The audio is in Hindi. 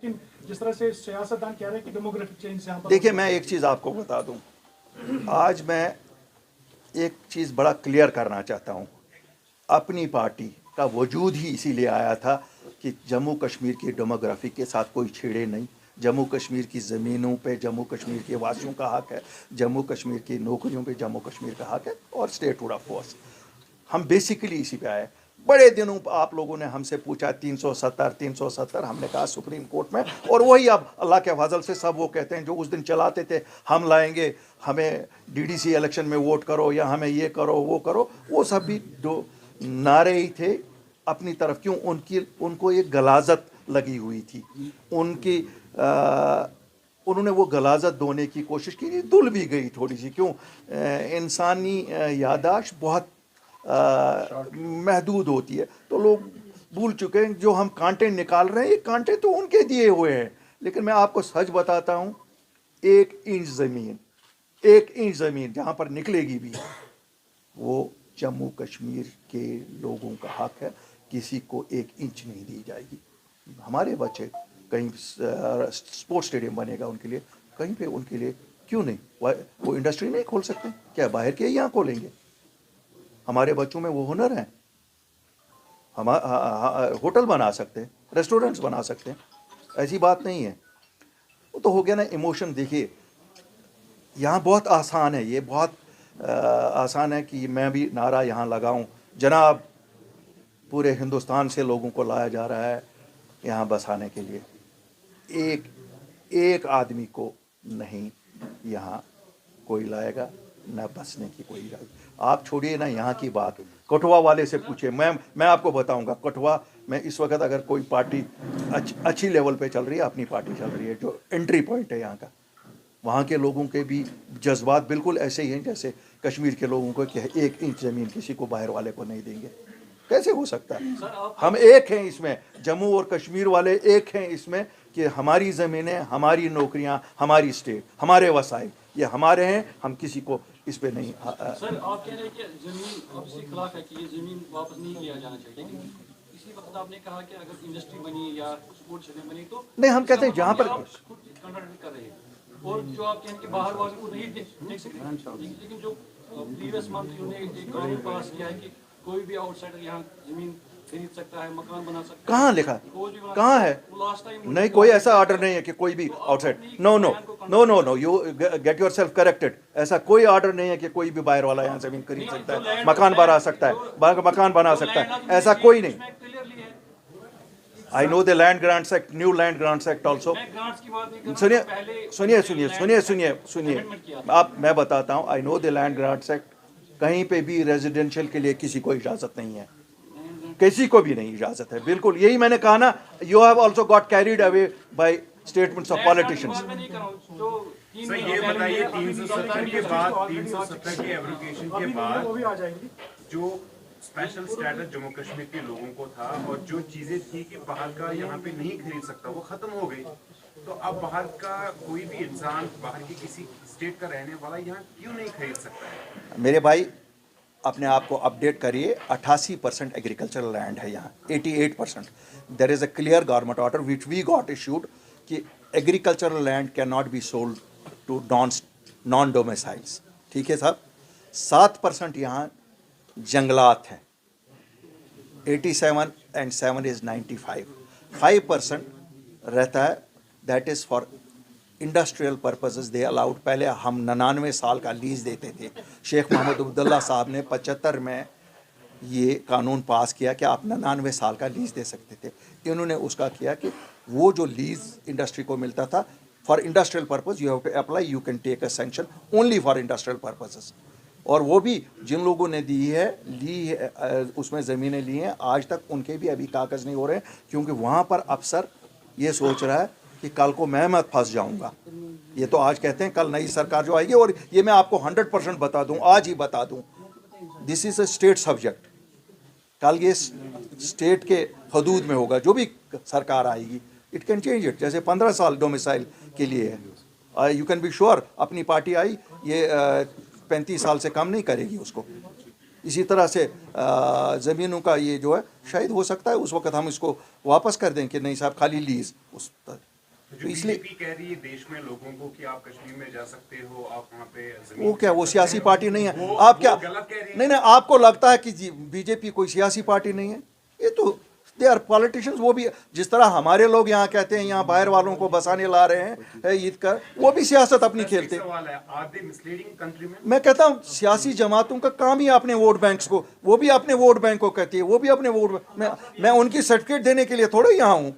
लेकिन जिस तरह से सियासतदान कह रहे हैं कि डेमोग्राफिक चेंज से यहाँ पर देखिए, मैं एक चीज़ आपको बता दूं, आज मैं एक चीज़ बड़ा क्लियर करना चाहता हूं। अपनी पार्टी का वजूद ही इसीलिए आया था कि जम्मू कश्मीर की डेमोग्राफी के साथ कोई छेड़े नहीं। जम्मू कश्मीर की ज़मीनों पे जम्मू कश्मीर के वासियों का हक है, जम्मू कश्मीर की नौकरियों पे जम्मू कश्मीर का हक है, और स्टेटहुड ऑफ फोर्स। हम बेसिकली इसी पे आए। बड़े दिनों आप लोगों ने हमसे पूछा 370, हमने कहा सुप्रीम कोर्ट में, और वही अब अल्लाह के फजल से सब वो कहते हैं जो उस दिन चलाते थे, हम लाएंगे, हमें डीडीसी इलेक्शन में वोट करो या हमें ये करो वो करो, वो सब भी जो नारे ही थे अपनी तरफ। क्यों? उनको एक गलाजत लगी हुई थी, उनकी उन्होंने वो गलाजत धोने की कोशिश की, धुल भी गई थोड़ी सी। क्यों? इंसानी यादाश्त बहुत महदूद होती है, तो लोग भूल चुके हैं। जो हम कांटे निकाल रहे हैं, ये कांटे तो उनके दिए हुए हैं। लेकिन मैं आपको सच बताता हूँ, 1 इंच ज़मीन जहाँ पर निकलेगी भी, वो जम्मू कश्मीर के लोगों का हक है। किसी को 1 इंच नहीं दी जाएगी। हमारे बच्चे कहीं स्पोर्ट्स स्टेडियम बनेगा उनके लिए, कहीं पे उनके लिए क्यों नहीं? वो इंडस्ट्री नहीं खोल सकते? क्या बाहर के यहाँ खोलेंगे? हमारे बच्चों में वो हुनर है। हम होटल बना सकते हैं, रेस्टोरेंट्स बना सकते हैं, ऐसी बात नहीं है। वो तो हो गया ना इमोशन। देखिए, यहाँ बहुत आसान है, ये बहुत आसान है कि मैं भी नारा यहाँ लगाऊं, जनाब पूरे हिंदुस्तान से लोगों को लाया जा रहा है यहाँ बसाने के लिए। एक एक आदमी को नहीं यहाँ कोई लाएगा, न बसने की कोई इजाज़त। आप छोड़िए ना यहाँ की बात, कठुआ वाले से पूछिए। मैं आपको बताऊंगा, कठुआ में इस वक्त अगर कोई पार्टी अच्छी लेवल पे चल रही है, अपनी पार्टी चल रही है, जो एंट्री पॉइंट है यहाँ का, वहाँ के लोगों के भी जज्बात बिल्कुल ऐसे ही हैं जैसे कश्मीर के लोगों को, कि 1 इंच ज़मीन किसी को बाहर वाले को नहीं देंगे। कैसे हो सकता है? हम एक हैं इसमें, जम्मू और कश्मीर वाले एक हैं इसमें, कि हमारी ज़मीनें, हमारी नौकरियां, हमारी स्टेट, हमारे वसाइल, ये हमारे हैं। हम किसी को इस पे नहीं। सर, आप कह रहे हैं कि ज़मीन आपसे खिलाफ है कि ये ज़मीन वापस नहीं लिया जाना चाहिए, लेकिन इसी वक्त आपने कहा कि अगर इंडस्ट्री बनी या स्पोर्ट्स स्टेडियम बनी तो नहीं, हम कहते हैं जहाँ पर कंट्राडिक्ट कर रहे हैं। और जो आप कहें कि बाहर वाले को नहीं देख सकते, लेकिन जो प्रीवियस मंथ उन्होंने एक कानून पास किया है कि कोई भी आउटसाइडर यहाँ जमीन खरीद सकता है, मकान बना सकता है। कहाँ लिखा? कहाँ है? नहीं, कोई ऐसा ऑर्डर नहीं है कि कोई भी outside. No no no no no, you get yourself corrected. ऐसा कोई ऑर्डर नहीं है कि कोई भी बाहर वाला यहाँ जमीन खरीद सकता है, मकान बना सकता है, मकान बना सकता है, ऐसा कोई नहीं। I know the land grants act, new land grants act also. सुनिए, आप, मैं बताता हूँ, I know the land grants act. कहीं पे भी रेजिडेंशियल के लिए किसी को इजाजत नहीं है, किसी को भी नहीं इजाजत है। बिल्कुल यही मैंने कहा ना, you have also got carried away by statements of politicians. Sir, ये बताइए, 370 के बाद, 370 के एब्रोगेशन के बाद जो स्पेशल स्टेटस जम्मू कश्मीर के लोगों को था, और जो चीजें थी कि बाहर का यहाँ पे नहीं खरीद सकता, वो खत्म हो गई। तो अब बाहर का कोई भी इंसान, बाहर की किसी स्टेट का रहने वाला यहाँ क्यों नहीं खरीद सकता है? मेरे भाई, अपने आप को अपडेट करिए। 88% एग्रीकल्चरल लैंड है यहाँ, 88%। There is a clear government order which we got issued कि agricultural land can not be sold to non domiciles. ठीक है साहब? 7% यहाँ जंगलात हैं, 87 and 7 is 95। 5% रहता है, that is for industrial purposes they allowed. पहले हम 99 साल का लीज़ देते थे। शेख मोहम्मद अब्दुल्ला साहब ने 75 में ये कानून पास किया कि आप 99 साल का लीज़ दे सकते थे। इन्होंने उसका किया कि वो जो लीज़ इंडस्ट्री को मिलता था for industrial purpose, you have to apply, you can take a sanction only for industrial purposes. और वो भी जिन लोगों ने ली है उसमें ज़मीनें ली हैं, आज तक उनके भी अभी कागज़ नहीं हो रहे हैं, क्योंकि वहाँ पर अफसर ये सोच रहा है कि कल को मैं मत फंस जाऊँगा। ये तो आज कहते हैं, कल नई सरकार जो आएगी, और ये मैं आपको 100% बता दूँ, आज ही बता दूँ, this is a state subject. कल ये स्टेट के हदूद में होगा, जो भी सरकार आएगी, इट कैन चेंज इट। जैसे 15 साल डोमिसाइल के लिए है, यू कैन बी श्योर अपनी पार्टी आई, ये 35 साल से कम नहीं करेगी उसको। इसी तरह से ज़मीनों का ये जो है, शायद हो सकता है उस वक्त हम इसको वापस कर दें कि नहीं साहब, खाली लीज़ उस जो इसलिए बीजेपी कह रही है देश में लोगों को कि आप कश्मीर में जा सकते हो, आप वहाँ पे जमीन वो क्या, वो सियासी पार्टी नहीं है? वो- आप क्या, वो गलत कह रही है। नहीं नहीं, आपको लगता है कि बीजेपी कोई सियासी पार्टी नहीं है? ये तो दे आर पॉलिटिशियंस। वो भी जिस तरह हमारे लोग यहाँ कहते हैं यहाँ बाहर वालों को बसाने ला रहे हैं ईद का, वो भी सियासत अपनी खेलते हैं। सवाल है, आर दे मिसलीडिंग कंट्रीमैन? मैं कहता हूँ सियासी जमातों का काम ही अपने वोट बैंक्स को, वो भी अपने वोट बैंक को कहती है, वो भी अपने वोट, मैं उनकी सर्टिफिकेट देने के लिए थोड़ा यहाँ हूँ।